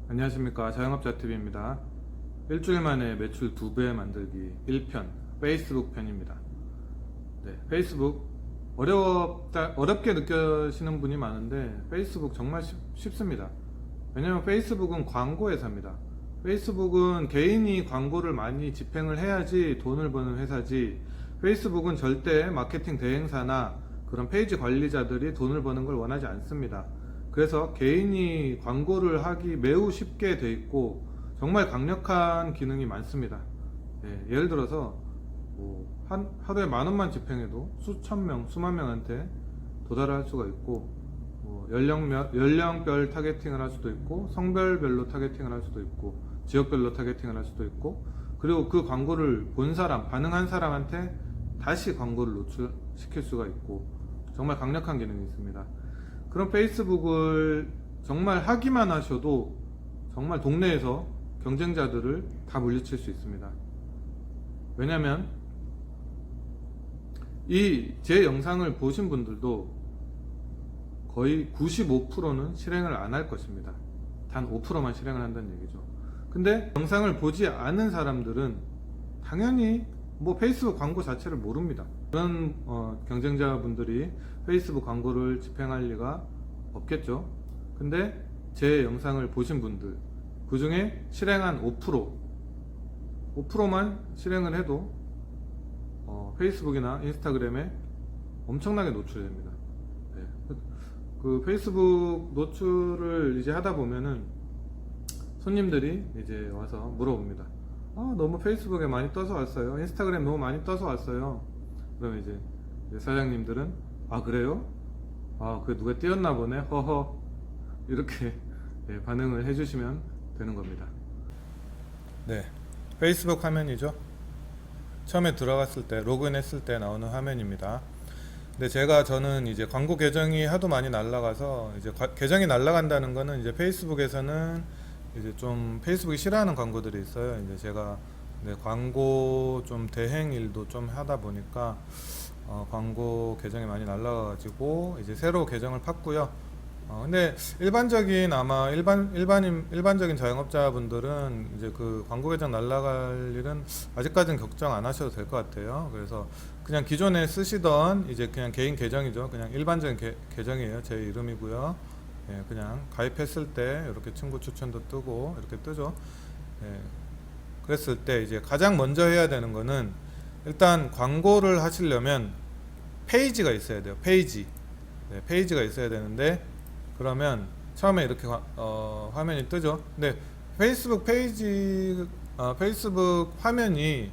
안녕하십니까, 자영업자TV입니다. 일주일 만에 매출 2배 만들기 1편 페이스북 편입니다. 네, 페이스북 어렵게 느껴지는 분이 많은데 페이스북 정말 쉽습니다. 왜냐면 페이스북은 광고 회사입니다. 페이스북은 개인이 광고를 많이 집행을 해야지 돈을 버는 회사지, 페이스북은 절대 마케팅 대행사나 그런 페이지 관리자들이 돈을 버는 걸 원하지 않습니다. 그래서 개인이 광고를 하기 매우 쉽게 돼 있고 정말 강력한 기능이 많습니다. 예를 들어서 하루에 10,000원만 집행해도 수천 명, 수만 명한테 도달할 수가 있고, 연령별 타겟팅을 할 수도 있고, 성별별로 타겟팅을 할 수도 있고, 지역별로 타겟팅을 할 수도 있고, 그리고 그 광고를 본 사람, 반응한 사람한테 다시 광고를 노출시킬 수가 있고, 정말 강력한 기능이 있습니다. 그럼 페이스북을 정말 하기만 하셔도 정말 동네에서 경쟁자들을 다 물리칠 수 있습니다. 왜냐면 이 제 영상을 보신 분들도 거의 95%는 실행을 안 할 것입니다. 단 5%만 실행을 한다는 얘기죠. 근데 영상을 보지 않은 사람들은 당연히 페이스북 광고 자체를 모릅니다. 그런 경쟁자분들이 페이스북 광고를 집행할 리가 없겠죠. 근데 제 영상을 보신 분들, 그 중에 실행한 5%만 실행을 해도 페이스북이나 인스타그램에 엄청나게 노출됩니다. 그 페이스북 노출을 이제 하다 보면은 손님들이 이제 와서 물어봅니다. 너무 페이스북에 많이 떠서 왔어요. 인스타그램 너무 많이 떠서 왔어요. 그러면 이제 사장님들은 그래요? 그게 누가 띄웠나 보네. 허허. 이렇게 반응을 해주시면 되는 겁니다. 네, 페이스북 화면이죠. 처음에 들어갔을 때, 로그인 했을 때 나오는 화면입니다. 근데 저는 이제 광고 계정이 하도 많이 날라가서, 이제 계정이 날라간다는 거는 이제 페이스북에서는 이제 좀 페이스북이 싫어하는 광고들이 있어요. 이제 제가 광고 좀 대행 일도 좀 하다 보니까 광고 계정이 많이 날라가가지고 이제 새로 계정을 팠고요. 근데 일반적인 자영업자분들은 이제 그 광고 계정 날라갈 일은 아직까지는 걱정 안 하셔도 될 것 같아요. 그래서 그냥 기존에 쓰시던 이제 그냥 개인 계정이죠. 그냥 일반적인 계정이에요. 제 이름이고요. 그냥 가입했을 때 이렇게 친구 추천도 뜨고 이렇게 뜨죠. 그랬을 때 이제 가장 먼저 해야 되는 거는, 일단 광고를 하시려면 페이지가 있어야 돼요. 페이지가 있어야 되는데, 그러면 처음에 이렇게 화면이 뜨죠. 근데 페이스북 화면이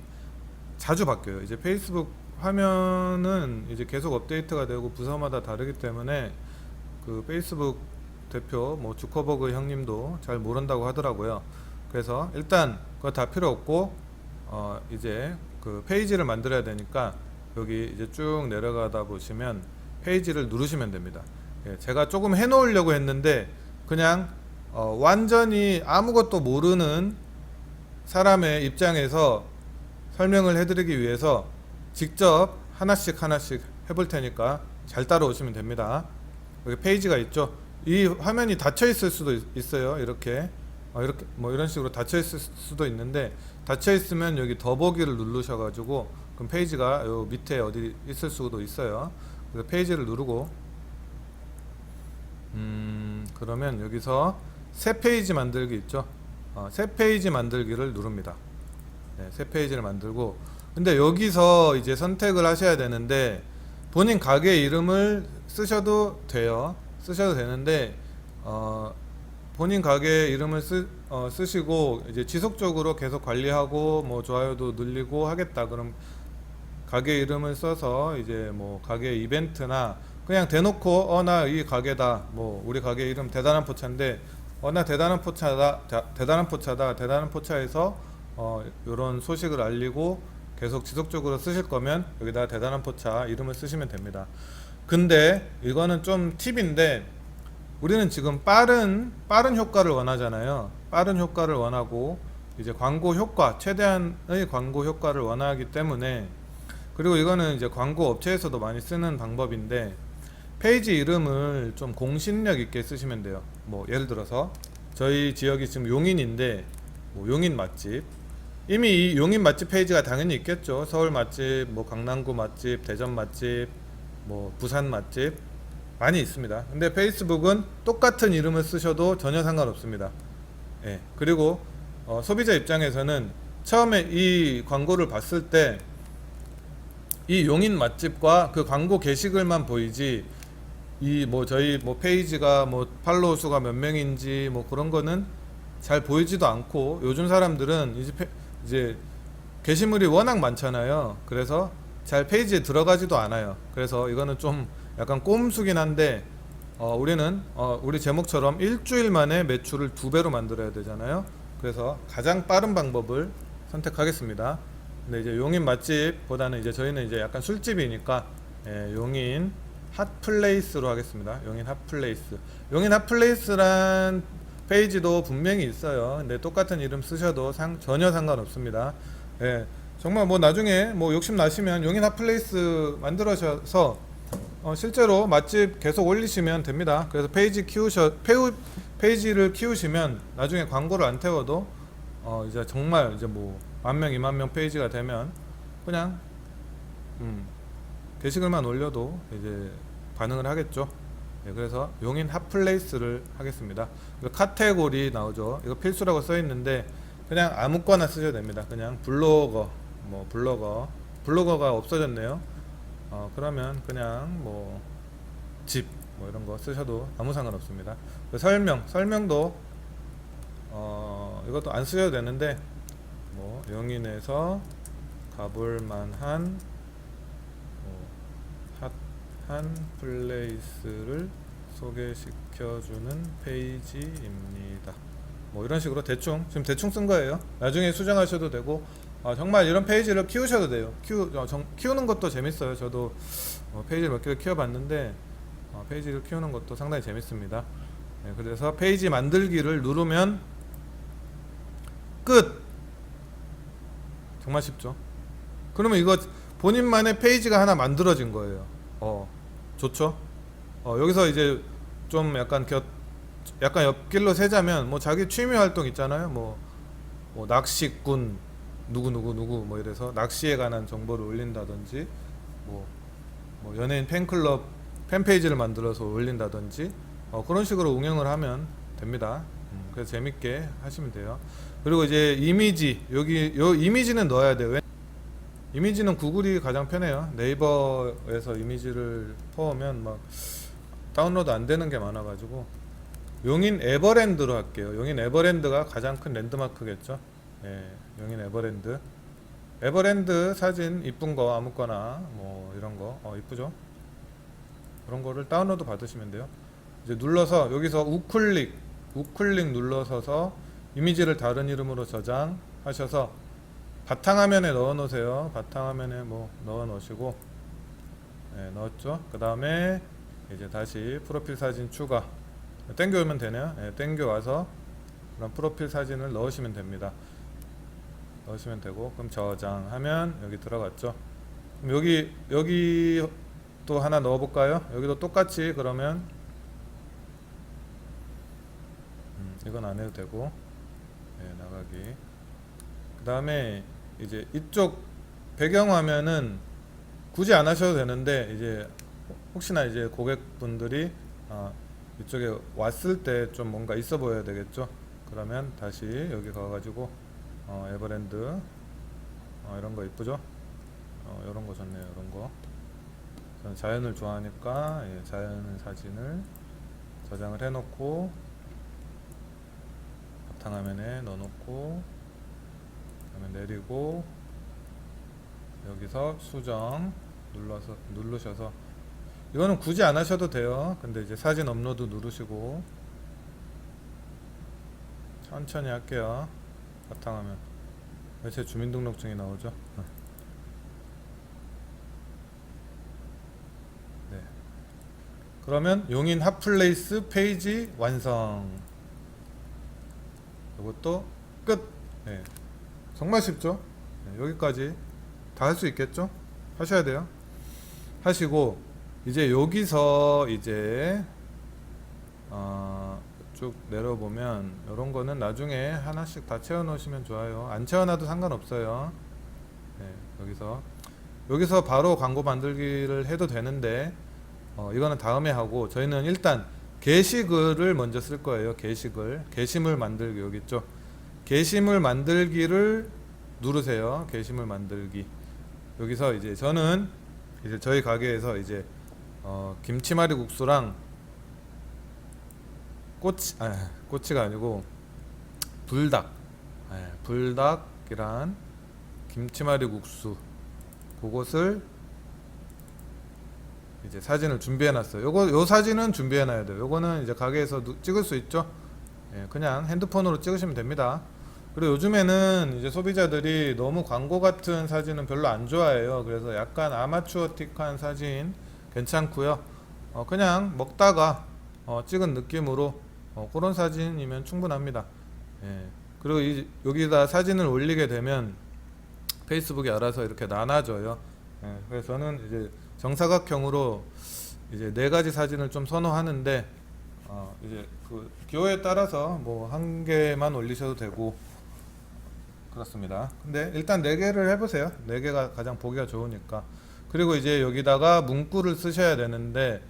자주 바뀌어요. 이제 페이스북 화면은 이제 계속 업데이트가 되고 부서마다 다르기 때문에 그 페이스북 대표 주커버그 형님도 잘 모른다고 하더라고요. 그래서 일단 그거 다 필요 없고 이제 그 페이지를 만들어야 되니까 여기 이제 쭉 내려가다 보시면 페이지를 누르시면 됩니다. 제가 조금 해놓으려고 했는데 그냥 완전히 아무것도 모르는 사람의 입장에서 설명을 해드리기 위해서 직접 하나씩 해볼 테니까 잘 따라오시면 됩니다. 여기 페이지가 있죠. 이 화면이 닫혀 있을 수도 있어요. 이렇게 이런 식으로 닫혀 있을 수도 있는데, 닫혀 있으면 여기 더보기를 누르셔가지고 그럼 페이지가 요 밑에 어디 있을 수도 있어요. 그래서 페이지를 누르고 그러면 여기서 새 페이지 만들기 있죠. 새 페이지 만들기를 누릅니다. 새 페이지를 만들고, 근데 여기서 이제 선택을 하셔야 되는데, 본인 가게 이름을 쓰셔도 되는데 본인 가게 이름을 쓰시고 이제 지속적으로 계속 관리하고 좋아요도 늘리고 하겠다. 그럼 가게 이름을 써서 이제 가게 이벤트나 그냥 대놓고 나 이 가게다, 우리 가게 이름 대단한 포차인데 나 대단한 포차에서 요런 소식을 알리고 계속 지속적으로 쓰실 거면 여기다 대단한 포차 이름을 쓰시면 됩니다. 근데 이거는 좀 팁인데, 우리는 지금 빠른 효과를 원하잖아요. 빠른 효과를 원하고 이제 광고 효과, 최대한의 광고 효과를 원하기 때문에, 그리고 이거는 이제 광고 업체에서도 많이 쓰는 방법인데, 페이지 이름을 좀 공신력 있게 쓰시면 돼요. 예를 들어서 저희 지역이 지금 용인인데 뭐 용인 맛집, 이미 이 용인 맛집 페이지가 당연히 있겠죠. 서울 맛집, 뭐 강남구 맛집, 대전 맛집, 뭐 부산 맛집 많이 있습니다. 근데 페이스북은 똑같은 이름을 쓰셔도 전혀 상관없습니다. 예. 그리고 소비자 입장에서는 처음에 이 광고를 봤을 때 이 용인 맛집과 그 광고 게시글만 보이지, 이 뭐 저희 뭐 페이지가 뭐 팔로우 수가 몇 명인지 뭐 그런 거는 잘 보이지도 않고, 요즘 사람들은 이제 게시물이 워낙 많잖아요. 그래서 잘 페이지에 들어가지도 않아요. 그래서 이거는 좀 약간 꼼수긴 한데, 우리는 우리 제목처럼 일주일 만에 매출을 2배로 만들어야 되잖아요. 그래서 가장 빠른 방법을 선택하겠습니다. 근데 이제 용인 맛집보다는 이제 저희는 이제 약간 술집이니까, 용인 핫플레이스로 하겠습니다. 용인 핫플레이스. 용인 핫플레이스란 페이지도 분명히 있어요. 근데 똑같은 이름 쓰셔도 전혀 상관없습니다. 예, 정말 뭐 나중에 뭐 욕심 나시면 용인 핫플레이스 만들어서 실제로 맛집 계속 올리시면 됩니다. 그래서 페이지를 키우시면 나중에 광고를 안 태워도 이제 정말 이제 뭐 10,000명, 20,000명 페이지가 되면 그냥 게시글만 올려도 이제 반응을 하겠죠. 네, 그래서 용인 핫플레이스를 하겠습니다. 카테고리 나오죠. 이거 필수라고 써 있는데 그냥 아무거나 쓰셔도 됩니다. 그냥 블로거, 뭐 블로거가 없어졌네요. 그러면 그냥 뭐 집, 뭐 이런 거 쓰셔도 아무 상관없습니다. 설명도 이것도 안 쓰셔도 되는데, 뭐 용인에서 가볼 만한 핫한 플레이스를 소개시켜주는 페이지입니다. 뭐 이런 식으로 지금 대충 쓴 거예요. 나중에 수정하셔도 되고, 정말 이런 페이지를 키우셔도 돼요. 키우는 것도 재밌어요. 저도 페이지를 몇 개를 키워봤는데 페이지를 키우는 것도 상당히 재밌습니다. 네, 그래서 페이지 만들기를 누르면 끝! 정말 쉽죠. 그러면 이거 본인만의 페이지가 하나 만들어진 거예요. 좋죠. 여기서 이제 좀 약간 옆길로 세자면, 뭐 자기 취미 활동 있잖아요. 뭐 낚시꾼 누구 뭐 이래서 낚시에 관한 정보를 올린다든지, 뭐 연예인 팬클럽 팬페이지를 만들어서 올린다든지, 그런 식으로 운영을 하면 됩니다. 그래서 재밌게 하시면 돼요. 그리고 이제 이미지, 요 이미지는 넣어야 돼요. 이미지는 구글이 가장 편해요. 네이버에서 이미지를 퍼오면 막 다운로드 안 되는 게 많아가지고 용인 에버랜드로 할게요. 용인 에버랜드가 가장 큰 랜드마크겠죠. 네, 용인 에버랜드 사진 이쁜 거 아무거나 뭐 이런 거 이쁘죠. 그런 거를 다운로드 받으시면 돼요. 이제 눌러서 여기서 우클릭 눌러서서 이미지를 다른 이름으로 저장하셔서 바탕화면에 넣어 놓으세요. 바탕화면에 뭐 넣어 놓으시고, 네, 넣었죠. 그 다음에 이제 다시 프로필 사진 추가 땡겨오면 되네요. 네, 땡겨와서 그런 프로필 사진을 넣으시면 됩니다. 넣으시면 되고, 그럼 저장하면 여기 들어갔죠. 그럼 여기 또 하나 넣어 볼까요? 여기도 똑같이 그러면 이건 안 해도 되고, 네, 나가기. 그 다음에 이제 이쪽 배경화면은 굳이 안 하셔도 되는데, 이제 혹시나 이제 고객분들이 이쪽에 왔을 때 좀 뭔가 있어 보여야 되겠죠. 그러면 다시 여기 가가지고 에버랜드 이런 거 이쁘죠. 이런 거 좋네요. 이런 거 저는 자연을 좋아하니까 자연 사진을 저장을 해놓고 바탕화면에 넣어놓고, 그다음에 내리고 여기서 수정 누르셔서, 이거는 굳이 안 하셔도 돼요. 근데 이제 사진 업로드 누르시고 천천히 할게요. 바탕화면 왜 제 주민등록증이 나오죠? 네. 그러면 용인 핫플레이스 페이지 완성. 이것도 끝. 네. 정말 쉽죠? 네, 여기까지 다 할 수 있겠죠? 하셔야 돼요. 하시고 이제 여기서 이제 쭉 내려보면 이런 거는 나중에 하나씩 다 채워 놓으시면 좋아요. 안 채워놔도 상관없어요. 네, 여기서 바로 광고 만들기를 해도 되는데 이거는 다음에 하고, 저희는 일단 게시글을 먼저 쓸 거예요. 게시물 만들기 여기 있죠. 게시물 만들기를 누르세요. 게시물 만들기. 여기서 이제 저는 이제 저희 가게에서 이제 김치말이 국수랑 꼬치가 아니고 불닭, 불닭이란 김치말이 국수, 그것을 이제 사진을 준비해 놨어요. 요 사진은 준비해 놔야 돼요. 요거는 이제 가게에서 찍을 수 있죠. 그냥 핸드폰으로 찍으시면 됩니다. 그리고 요즘에는 이제 소비자들이 너무 광고 같은 사진은 별로 안 좋아해요. 그래서 약간 아마추어틱한 사진 괜찮고요. 그냥 먹다가 찍은 느낌으로 그런 사진이면 충분합니다. 그리고 여기다 사진을 올리게 되면 페이스북이 알아서 이렇게 나눠줘요. 그래서 저는 이제 정사각형으로 이제 4가지 사진을 좀 선호하는데, 이제 그 기호에 따라서 뭐 1개만 올리셔도 되고 그렇습니다. 근데 일단 4개를 해보세요. 4개가 가장 보기가 좋으니까. 그리고 이제 여기다가 문구를 쓰셔야 되는데,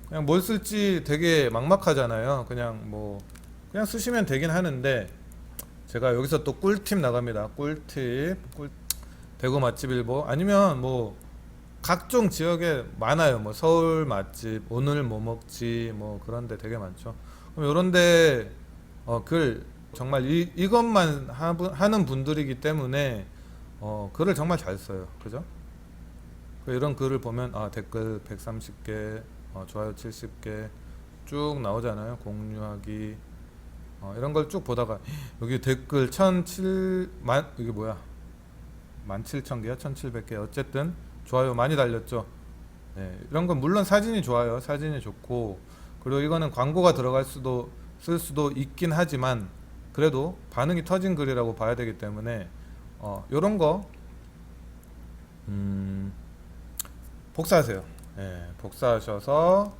그냥 뭘 쓸지 되게 막막하잖아요. 그냥 쓰시면 되긴 하는데, 제가 여기서 또 꿀팁 나갑니다. 대구 맛집 일보, 아니면 뭐 각종 지역에 많아요. 뭐 서울 맛집, 오늘 뭐 먹지, 뭐 그런 데 되게 많죠. 그럼 요런데 글 정말 이것만 하는 분들이기 때문에 글을 정말 잘 써요. 그죠? 이런 글을 보면 댓글 130개, 좋아요 70개 쭉 나오잖아요. 공유하기, 이런 걸 쭉 보다가 여기 댓글 1,007만, 이게 뭐야? 17,000개야? 1,700개. 어쨌든 좋아요 많이 달렸죠. 이런 건 물론 사진이 좋아요. 사진이 좋고, 그리고 이거는 광고가 들어갈 수도 쓸 수도 있긴 하지만, 그래도 반응이 터진 글이라고 봐야 되기 때문에 요런 거 복사하세요. 복사하셔서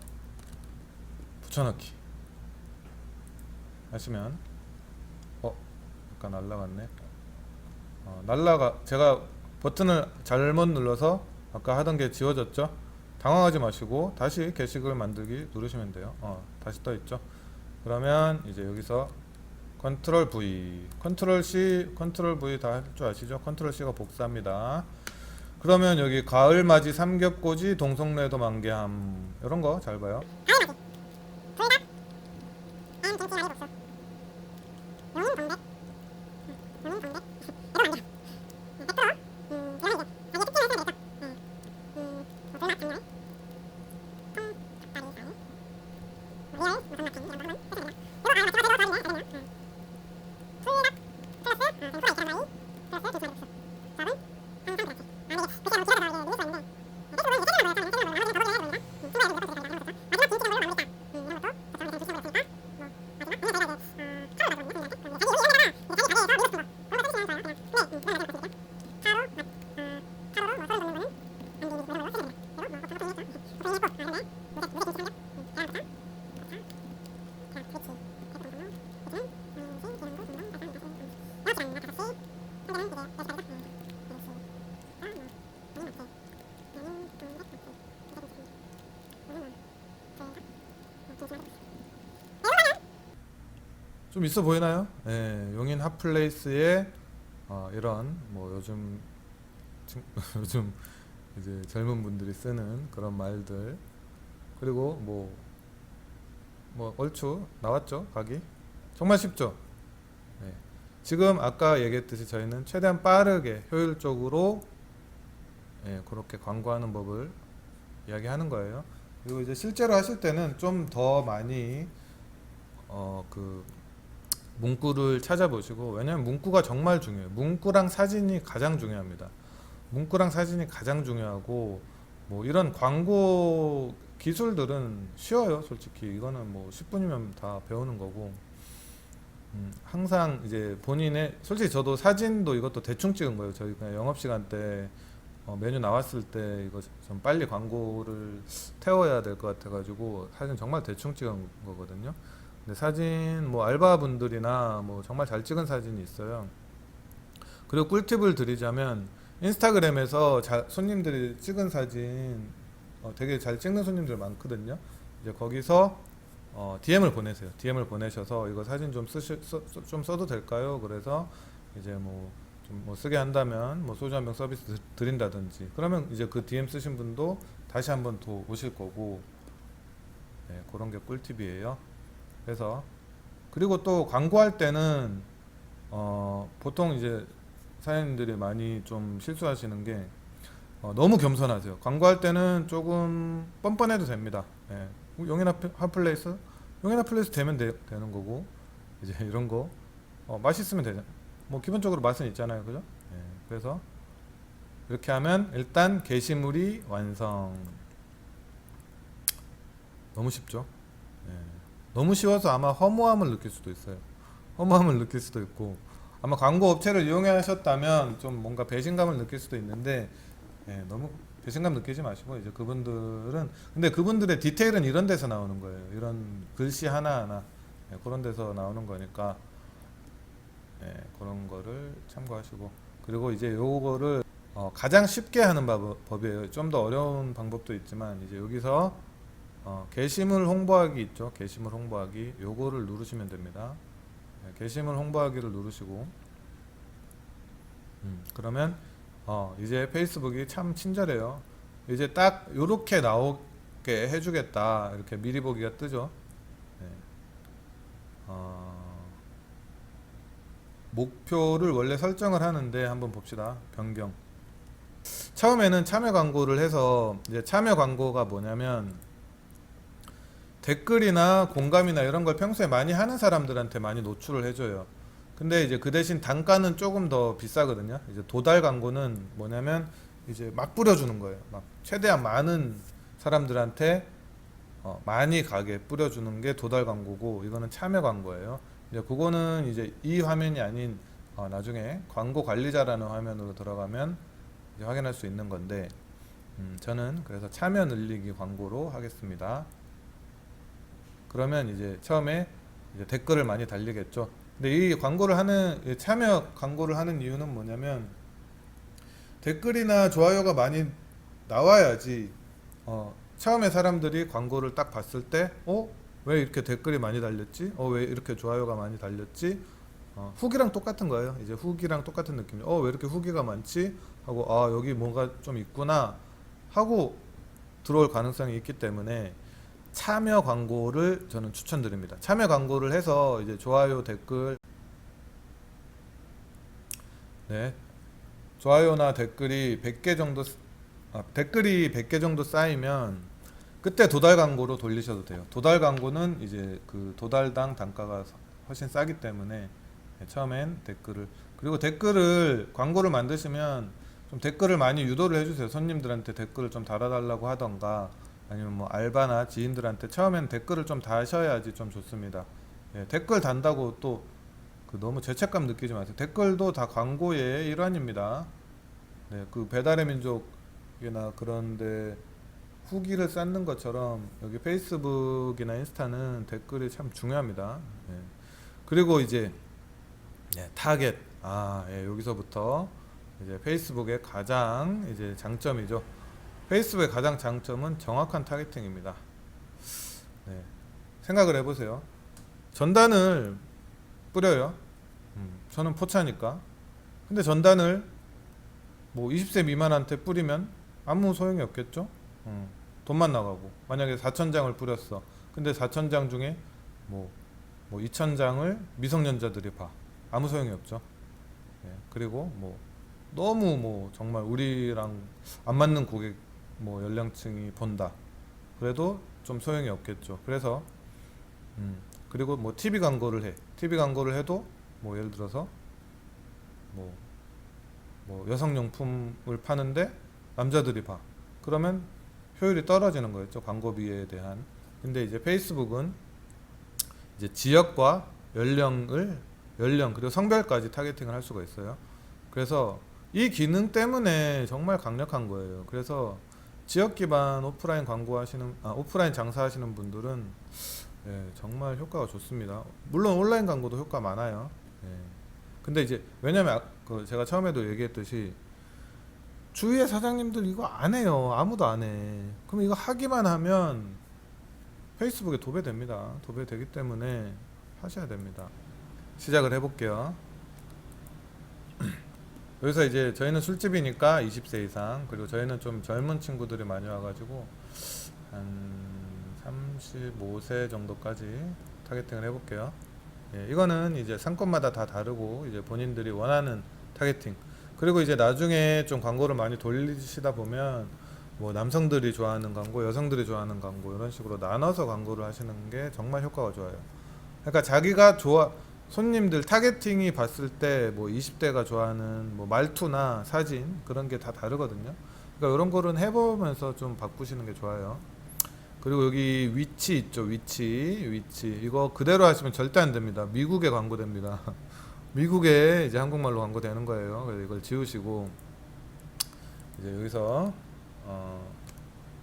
붙여넣기 하시면 약간 날라갔네. 제가 버튼을 잘못 눌러서 아까 하던 게 지워졌죠. 당황하지 마시고 다시 게시글 만들기 누르시면 돼요. 다시 떠 있죠. 그러면 이제 여기서 컨트롤 V, 컨트롤 C, 컨트롤 V 다 할 줄 아시죠? 컨트롤 C가 복사합니다. 그러면 여기 가을맞이 삼겹꼬지 동성래도 만개함, 이런 거 잘 봐요. 좀 있어 보이나요? 용인 핫플레이스에 이런 뭐 요즘 이제 젊은 분들이 쓰는 그런 말들, 그리고 뭐 얼추 나왔죠. 각이 정말 쉽죠. 지금 아까 얘기했듯이 저희는 최대한 빠르게 효율적으로 그렇게 광고하는 법을 이야기하는 거예요. 그리고 이제 실제로 하실 때는 좀 더 많이 그 문구를 찾아보시고, 왜냐면 문구가 정말 중요해요. 문구랑 사진이 가장 중요합니다. 문구랑 사진이 가장 중요하고, 뭐 이런 광고 기술들은 쉬워요. 솔직히 이거는 뭐 10분이면 다 배우는 거고, 항상 이제 솔직히 저도 사진도 이것도 대충 찍은 거예요. 저희 그냥 영업시간 때 메뉴 나왔을 때 이거 좀 빨리 광고를 태워야 될 것 같아가지고 사진 정말 대충 찍은 거거든요. 근데 사진 뭐 알바분들이나 뭐 정말 잘 찍은 사진이 있어요. 그리고 꿀팁을 드리자면 인스타그램에서 손님들이 찍은 사진 되게 잘 찍는 손님들 많거든요. 이제 거기서 DM을 보내세요. DM을 보내셔서 이거 사진 좀 써도 될까요? 그래서 이제 뭐 좀 뭐 쓰게 한다면 뭐 소주 한 병 서비스 드린다든지 그러면 이제 그 DM 쓰신 분도 다시 한번 더 오실 거고 네, 그런 게 꿀팁이에요. 그래서 그리고 또 광고할 때는 보통 이제 사장님들이 많이 좀 실수하시는 게 너무 겸손하세요. 광고할 때는 조금 뻔뻔해도 됩니다. 예. 용인 핫플레이스? 용인 핫플레이스 되면 되는 거고 이제 이런 거 맛있으면 되죠. 뭐 기본적으로 맛은 있잖아요, 그죠? 예. 그래서 이렇게 하면 일단 게시물이 완성. 너무 쉽죠? 예. 너무 쉬워서 아마 허무함을 느낄 수도 있어요. 허무함을 느낄 수도 있고 아마 광고 업체를 이용하셨다면 좀 뭔가 배신감을 느낄 수도 있는데 예, 너무 배신감 느끼지 마시고 이제 그분들은 근데 그분들의 디테일은 이런 데서 나오는 거예요. 이런 글씨 하나하나 예, 그런 데서 나오는 거니까 예, 그런 거를 참고하시고 그리고 이제 요거를 가장 쉽게 하는 법이에요. 좀 더 어려운 방법도 있지만 이제 여기서 게시물 홍보하기 있죠. 게시물 홍보하기 요거를 누르시면 됩니다. 예, 게시물 홍보하기를 누르시고 그러면 이제 페이스북이 참 친절해요. 이제 딱 요렇게 나오게 해주겠다 이렇게 미리 보기가 뜨죠. 네. 목표를 원래 설정을 하는데 한번 봅시다. 변경. 처음에는 참여 광고를 해서 이제 참여 광고가 뭐냐면 댓글이나 공감이나 이런 걸 평소에 많이 하는 사람들한테 많이 노출을 해줘요. 근데 이제 그 대신 단가는 조금 더 비싸거든요. 이제 도달 광고는 뭐냐면 이제 막 뿌려주는 거예요. 막 최대한 많은 사람들한테 많이 가게 뿌려주는 게 도달 광고고 이거는 참여 광고예요. 이제 그거는 이제 이 화면이 아닌 나중에 광고 관리자라는 화면으로 들어가면 이제 확인할 수 있는 건데 저는 그래서 참여 늘리기 광고로 하겠습니다. 그러면 이제 처음에 이제 댓글을 많이 달리겠죠. 근데 이 광고를 하는 참여 광고를 하는 이유는 뭐냐면 댓글이나 좋아요가 많이 나와야지 처음에 사람들이 광고를 딱 봤을 때 왜 이렇게 댓글이 많이 달렸지? 왜 이렇게 좋아요가 많이 달렸지? 후기랑 똑같은 거예요. 이제 후기랑 똑같은 느낌이에요. 왜 이렇게 후기가 많지? 하고 여기 뭔가 좀 있구나 하고 들어올 가능성이 있기 때문에 참여 광고를 저는 추천드립니다. 참여 광고를 해서 이제 좋아요 댓글 네 좋아요나 댓글이 100개 정도 댓글이 100개 정도 쌓이면 그때 도달 광고로 돌리셔도 돼요. 도달 광고는 이제 그 도달당 단가가 훨씬 싸기 때문에 처음엔 댓글을 그리고 댓글을 광고를 만드시면 좀 댓글을 많이 유도를 해주세요. 손님들한테 댓글을 좀 달아달라고 하던가 아니면 뭐 알바나 지인들한테 처음엔 댓글을 좀 다셔야지 좀 좋습니다. 예, 댓글 단다고 또 그 너무 죄책감 느끼지 마세요. 댓글도 다 광고의 일환입니다. 네, 그 배달의 민족이나 그런데 후기를 쌓는 것처럼 여기 페이스북이나 인스타는 댓글이 참 중요합니다. 예. 그리고 이제 타겟 여기서부터 이제 페이스북의 가장 이제 장점이죠. 페이스북의 가장 장점은 정확한 타겟팅입니다. 네. 생각을 해보세요. 전단을 뿌려요. 저는 포차니까. 근데 전단을 뭐 20세 미만한테 뿌리면 아무 소용이 없겠죠. 돈만 나가고 만약에 4,000장을 뿌렸어. 근데 4,000장 중에 뭐 2,000장을 미성년자들이 봐. 아무 소용이 없죠. 네. 그리고 뭐 너무 뭐 정말 우리랑 안 맞는 고객 뭐 연령층이 본다. 그래도 좀 소용이 없겠죠. 그래서 그리고 뭐 TV 광고를 해. TV 광고를 해도 뭐 예를 들어서 뭐 여성용품을 파는데 남자들이 봐. 그러면 효율이 떨어지는 거였죠. 광고비에 대한. 근데 이제 페이스북은 이제 지역과 연령 그리고 성별까지 타겟팅을 할 수가 있어요. 그래서 이 기능 때문에 정말 강력한 거예요. 그래서 지역 기반 오프라인 광고 하시는 오프라인 장사하시는 분들은 예, 정말 효과가 좋습니다. 물론 온라인 광고도 효과 많아요. 예. 근데 이제 왜냐면 그 제가 처음에도 얘기했듯이 주위의 사장님들 이거 안 해요. 아무도 안 해. 그럼 이거 하기만 하면 페이스북에 도배됩니다. 도배되기 때문에 하셔야 됩니다. 시작을 해볼게요. 여기서 이제 저희는 술집이니까 20세 이상, 그리고 저희는 좀 젊은 친구들이 많이 와가지고 한 35세 정도까지 타겟팅을 해볼게요. 예, 이거는 이제 상권마다 다 다르고 이제 본인들이 원하는 타겟팅. 그리고 이제 나중에 좀 광고를 많이 돌리시다 보면 뭐 남성들이 좋아하는 광고, 여성들이 좋아하는 광고 이런 식으로 나눠서 광고를 하시는 게 정말 효과가 좋아요. 그러니까 자기가 손님들 타겟팅이 봤을 때 뭐 20대가 좋아하는 뭐 말투나 사진 그런 게 다 다르거든요. 그러니까 이런 거는 해보면서 좀 바꾸시는 게 좋아요. 그리고 여기 위치 있죠. 위치 이거 그대로 하시면 절대 안 됩니다. 미국에 광고됩니다. 미국에 이제 한국말로 광고되는 거예요. 그래서 이걸 지우시고 이제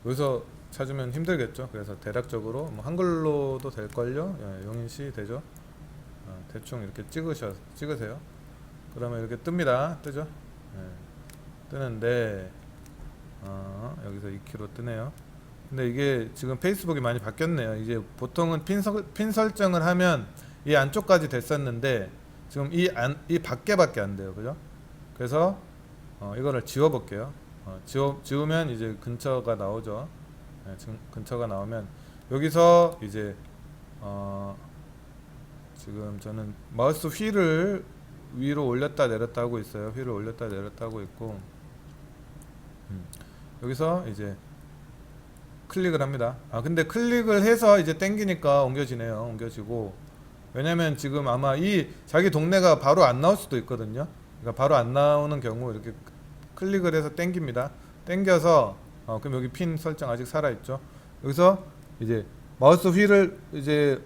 여기서 찾으면 힘들겠죠. 그래서 대략적으로 뭐 한글로도 될걸요. 예, 용인시 되죠. 대충 이렇게 찍으세요. 그러면 이렇게 뜹니다. 뜨죠. 예, 뜨는데 여기서 2kg 뜨네요. 근데 이게 지금 페이스북이 많이 바뀌었네요. 이제 보통은 핀 설정을 하면 이 안쪽까지 됐었는데 지금 이 밖에밖에 안 돼요. 그죠? 그래서 이거를 지워 볼게요. 지우면 이제 근처가 나오죠. 네, 지금 근처가 나오면 여기서 이제 지금 저는 마우스 휠을 위로 올렸다 내렸다 하고 있어요. 휠을 올렸다 내렸다 하고 있고 여기서 이제 클릭을 합니다. 근데 클릭을 해서 이제 땡기니까 옮겨지네요. 옮겨지고 왜냐면 지금 아마 이 자기 동네가 바로 안 나올 수도 있거든요. 그러니까 바로 안 나오는 경우 이렇게 클릭을 해서 땡깁니다. 땡겨서 그럼 여기 핀 설정 아직 살아있죠. 여기서 이제 마우스 휠을 이제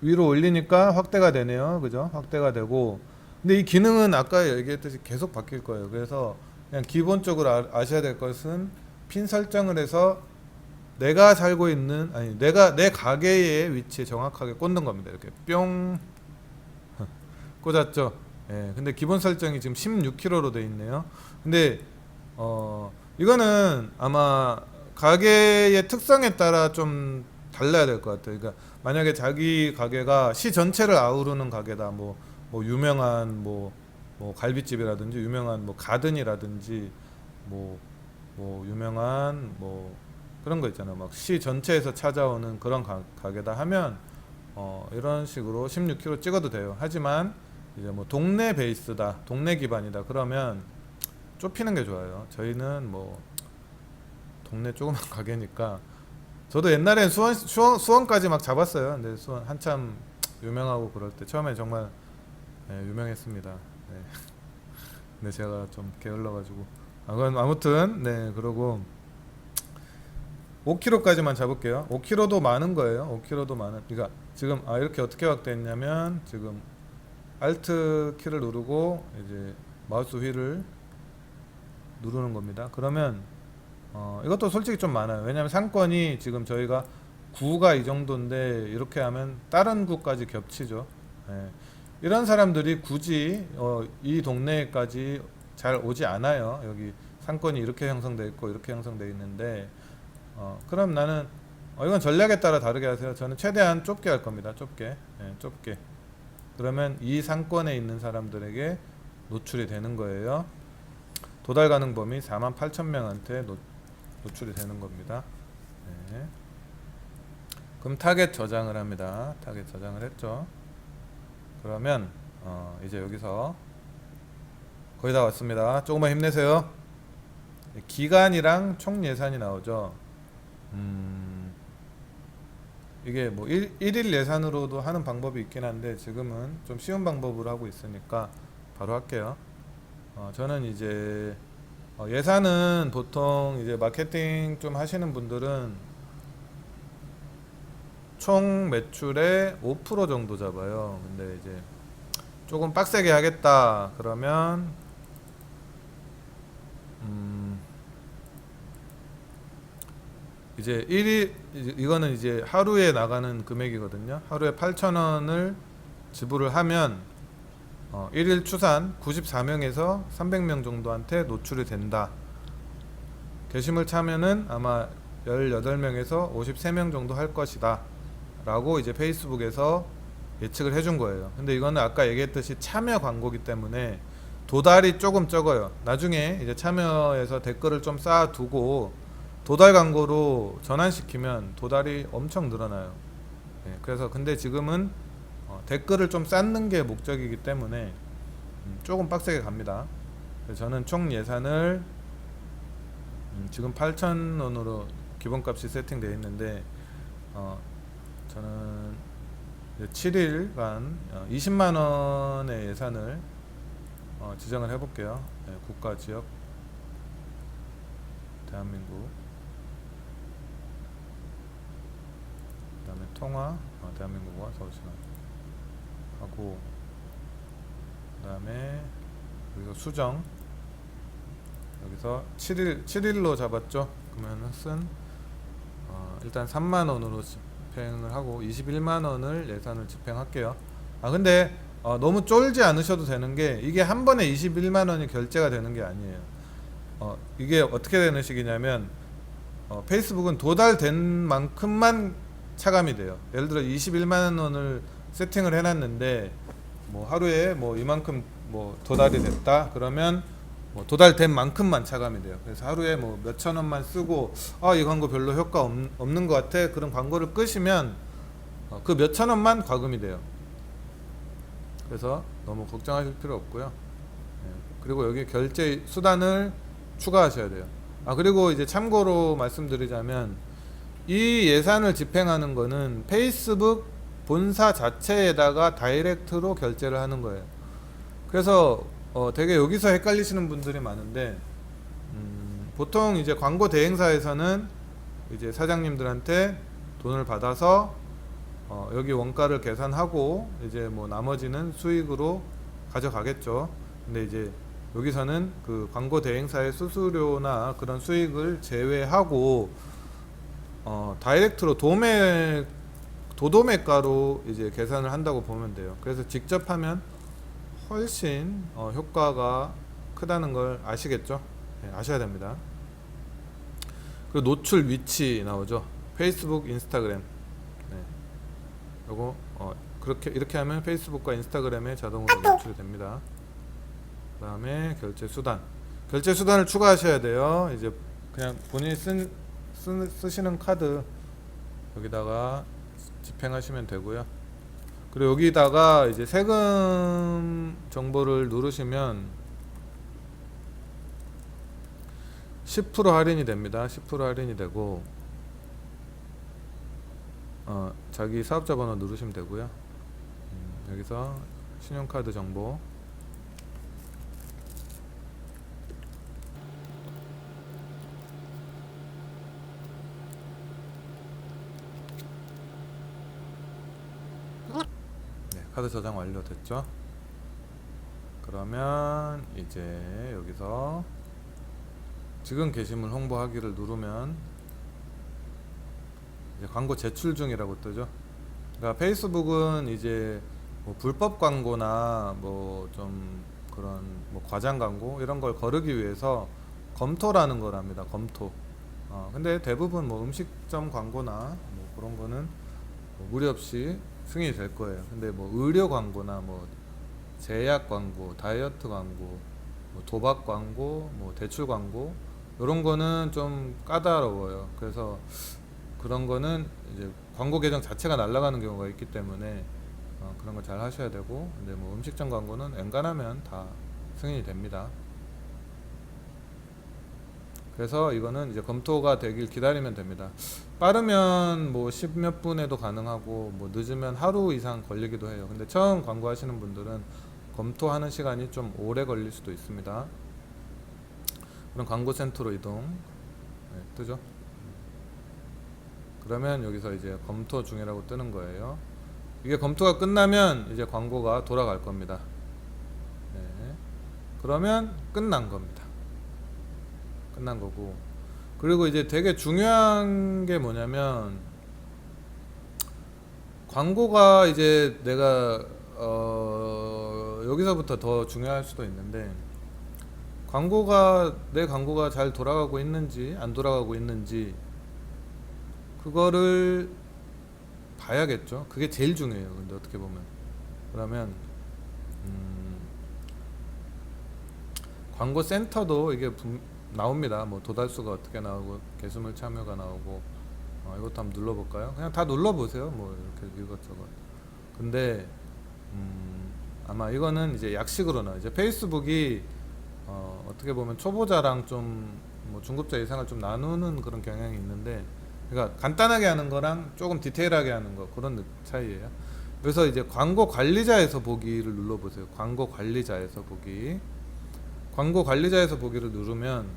위로 올리니까 확대가 되네요. 그죠? 확대가 되고 근데 이 기능은 아까 얘기했듯이 계속 바뀔 거예요. 그래서 그냥 기본적으로 아셔야 될 것은 핀 설정을 해서 내가 살고 있는 내 가게의 위치에 정확하게 꽂는 겁니다. 이렇게 뿅 꽂았죠. 예, 근데 기본 설정이 지금 16kg로 돼 있네요. 근데 이거는 아마 가게의 특성에 따라 좀 달라야 될 것 같아요. 그러니까 만약에 자기 가게가 시 전체를 아우르는 가게다. 뭐 유명한 뭐 갈비집이라든지 유명한 뭐 가든이라든지 뭐 유명한 뭐 그런 거 있잖아요. 막 시 전체에서 찾아오는 그런 가게다 하면 이런 식으로 16kg 찍어도 돼요. 하지만 이제 뭐 동네 베이스다, 동네 기반이다 그러면 좁히는 게 좋아요. 저희는 뭐 동네 조그만 가게니까 저도 옛날엔 수원까지 막 잡았어요. 근데 수원 한참 유명하고 그럴 때 처음에 정말 유명했습니다. 네. 근데 제가 좀 게을러가지고 그건 아무튼 네 그러고 5kg까지만 잡을게요. 5kg도 많은 거예요. 5kg도 많은. 그러니까 지금 이렇게 어떻게 확대했냐면 지금 Alt 키를 누르고 이제 마우스 휠을 누르는 겁니다. 그러면 이것도 솔직히 좀 많아요. 왜냐면 상권이 지금 저희가 구가 이 정도인데 이렇게 하면 다른 구까지 겹치죠. 예. 이런 사람들이 굳이 이 동네까지 잘 오지 않아요. 여기 상권이 이렇게 형성되어 있고 이렇게 형성되어 있는데 그럼 나는 이건 전략에 따라 다르게 하세요. 저는 최대한 좁게 할 겁니다. 좁게. 예, 좁게. 그러면 이 상권에 있는 사람들에게 노출이 되는 거예요. 도달 가능 범위 48,000명한테 노출이 되는 겁니다. 네. 그럼 타겟 저장을 합니다. 타겟 저장을 했죠. 그러면 이제 여기서 거의 다 왔습니다. 조금만 힘내세요. 기간이랑 총 예산이 나오죠. 이게 뭐 일일 예산으로도 하는 방법이 있긴 한데 지금은 좀 쉬운 방법으로 하고 있으니까 바로 할게요. 저는 이제 예산은 보통 이제 마케팅 좀 하시는 분들은 총 매출의 5% 정도 잡아요. 근데 이제 조금 빡세게 하겠다 그러면 이제 1일 이거는 이제 하루에 나가는 금액이거든요. 하루에 8,000원을 지불을 하면 1일 추산 94명에서 300명 정도한테 노출이 된다. 게시물 참여는 아마 18명에서 53명 정도 할 것이다 라고 이제 페이스북에서 예측을 해준 거예요. 근데 이거는 아까 얘기했듯이 참여 광고기 때문에 도달이 조금 적어요. 나중에 이제 참여해서 댓글을 좀 쌓아두고 도달 광고로 전환시키면 도달이 엄청 늘어나요. 그래서 근데 지금은 댓글을 좀 쌓는 게 목적이기 때문에 조금 빡세게 갑니다. 그래서 저는 총 예산을 지금 8,000원으로 기본값이 세팅되어 있는데 저는 7일간 20만원의 예산을 지정을 해볼게요. 국가 지역 대한민국, 그 다음에 통화 대한민국과 서울시간 하고, 그 다음에 여기서 수정, 여기서 7일로 잡았죠. 그러면 일단 3만원으로 집행을 하고 21만원을 예산을 집행할게요. 근데 너무 쫄지 않으셔도 되는 게, 이게 한 번에 21만원이 결제가 되는 게 아니에요. 이게 어떻게 되는 식이냐면 페이스북은 도달된 만큼만 차감이 돼요. 예를 들어 21만원을 세팅을 해놨는데 뭐 하루에 뭐 이만큼 뭐 도달이 됐다 그러면 뭐 도달된 만큼만 차감이 돼요. 그래서 하루에 뭐 몇천 원만 쓰고 이 광고 별로 효과 없는 것 같아, 그런 광고를 끄시면 그 몇천 원만 과금이 돼요. 그래서 너무 걱정하실 필요 없고요. 그리고 여기 결제 수단을 추가하셔야 돼요. 그리고 이제 참고로 말씀드리자면 이 예산을 집행하는 거는 페이스북 본사 자체에다가 다이렉트로 결제를 하는 거예요. 그래서 되게 여기서 헷갈리시는 분들이 많은데, 보통 이제 광고 대행사에서는 이제 사장님들한테 돈을 받아서 여기 원가를 계산하고 이제 뭐 나머지는 수익으로 가져가겠죠. 근데 이제 여기서는 그 광고 대행사의 수수료나 그런 수익을 제외하고 다이렉트로 도도매가로 이제 계산을 한다고 보면 돼요. 그래서 직접 하면 훨씬 효과가 크다는 걸 아시겠죠? 아셔야 됩니다. 그리고 노출 위치 나오죠. 페이스북, 인스타그램. 요거 그렇게 이렇게 하면 페이스북과 인스타그램에 자동으로 노출이 됩니다. 그 다음에 결제 수단을 추가하셔야 돼요. 이제 그냥 본인이 쓰시는 카드 여기다가 집행하시면 되고요. 그리고 여기다가 이제 세금 정보를 누르시면 10% 할인이 됩니다. 10% 할인이 되고 자기 사업자 번호 누르시면 되고요. 여기서 신용카드 정보, 카드 저장 완료됐죠. 그러면 이제 여기서 지금 게시물 홍보하기를 누르면 이제 광고 제출 중이라고 뜨죠. 그러니까 페이스북은 이제 뭐 불법 광고나 뭐 좀 그런 뭐 과장 광고 이런 걸 거르기 위해서 검토라는 걸 합니다. 검토. 근데 대부분 뭐 음식점 광고나 뭐 그런 거는 뭐 무리 없이 승인이 될 거예요. 근데 뭐 의료 광고나 뭐 제약 광고, 다이어트 광고, 뭐 도박 광고, 뭐 대출 광고 이런 거는 좀 까다로워요. 그래서 그런 거는 이제 광고 계정 자체가 날아가는 경우가 있기 때문에 그런 거 잘 하셔야 되고, 근데 뭐 음식점 광고는 엔간하면 다 승인이 됩니다. 그래서 이거는 이제 검토가 되길 기다리면 됩니다. 빠르면 뭐 10몇 분에도 가능하고 뭐 늦으면 하루 이상 걸리기도 해요. 근데 처음 광고하시는 분들은 검토하는 시간이 좀 오래 걸릴 수도 있습니다. 그럼 광고 센터로 이동. 뜨죠? 그러면 여기서 이제 검토 중이라고 뜨는 거예요. 이게 검토가 끝나면 이제 광고가 돌아갈 겁니다. 그러면 끝난 겁니다. 끝난 거고, 그리고 이제 되게 중요한 게 뭐냐면 광고가 이제 내가 여기서부터 더 중요할 수도 있는데 내 광고가 잘 돌아가고 있는지 안 돌아가고 있는지 그거를 봐야겠죠. 그게 제일 중요해요. 근데 어떻게 보면 그러면 음, 광고 센터도 이게 나옵니다. 뭐 도달수가 어떻게 나오고 개수물 참여가 나오고 이것도 한번 눌러볼까요? 그냥 다 눌러보세요. 뭐 이렇게 이것저것. 근데 아마 이거는 이제 약식으로나 이제 페이스북이 어떻게 보면 초보자랑 좀 뭐 중급자 이상을 좀 나누는 그런 경향이 있는데, 그러니까 간단하게 하는 거랑 조금 디테일하게 하는 거 그런 차이예요. 그래서 이제 광고 관리자에서 보기를 눌러보세요. 광고 관리자에서 보기. 광고 관리자에서 보기를 누르면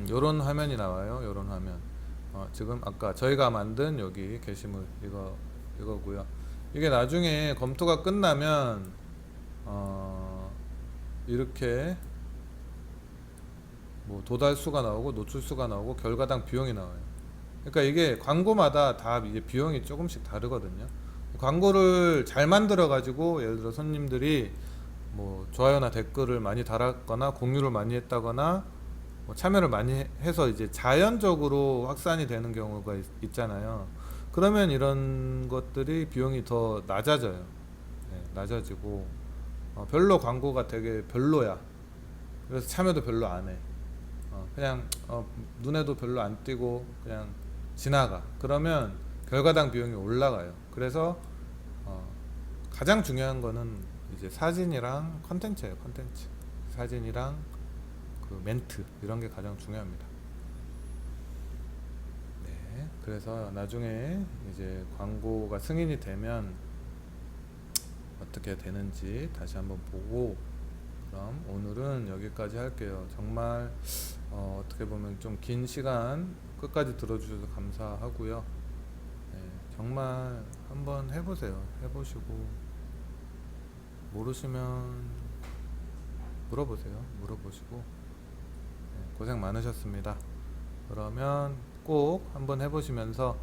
요런 화면이 나와요. 요런 화면. 지금 아까 저희가 만든 여기 게시물 이거고요. 이게 나중에 검토가 끝나면 이렇게 뭐 도달수가 나오고 노출수가 나오고 결과당 비용이 나와요. 그러니까 이게 광고마다 다 이제 비용이 조금씩 다르거든요. 광고를 잘 만들어 가지고 예를 들어 손님들이 뭐 좋아요나 댓글을 많이 달았거나 공유를 많이 했다거나 뭐 참여를 많이 해서 이제 자연적으로 확산이 되는 경우가 있잖아요. 그러면 이런 것들이 비용이 더 낮아져요. 네, 낮아지고 별로 광고가 되게 별로야. 그래서 참여도 별로 안 해. 그냥 눈에도 별로 안 띄고 그냥 지나가. 그러면 결과당 비용이 올라가요. 그래서 가장 중요한 거는 이제 사진이랑 컨텐츠예요. 컨텐츠. 사진이랑 그 멘트 이런 게 가장 중요합니다. 네, 그래서 나중에 이제 광고가 승인이 되면 어떻게 되는지 다시 한번 보고, 그럼 오늘은 여기까지 할게요. 정말 어떻게 보면 좀 긴 시간 끝까지 들어주셔서 감사하고요. 네, 정말 한번 해보세요. 해보시고 모르시면 물어보시고. 네, 고생 많으셨습니다. 그러면 꼭 한번 해보시면서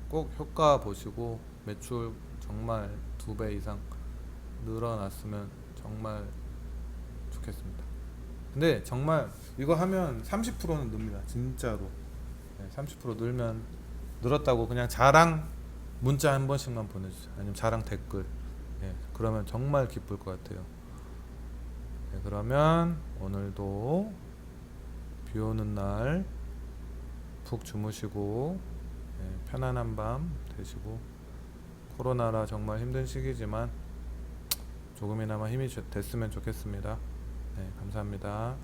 꼭 효과 보시고 매출 정말 2배 이상 늘어났으면 정말 좋겠습니다. 근데 정말 이거 하면 30%는 늡니다. 진짜로. 네, 30% 늘었다고 그냥 자랑 문자 한 번씩만 보내주세요. 아니면 자랑 댓글. 네, 그러면 정말 기쁠 것 같아요. 네, 그러면 오늘도 비 오는 날 푹 주무시고 편안한 밤 되시고, 코로나라 정말 힘든 시기지만 조금이나마 힘이 됐으면 좋겠습니다. 네, 감사합니다.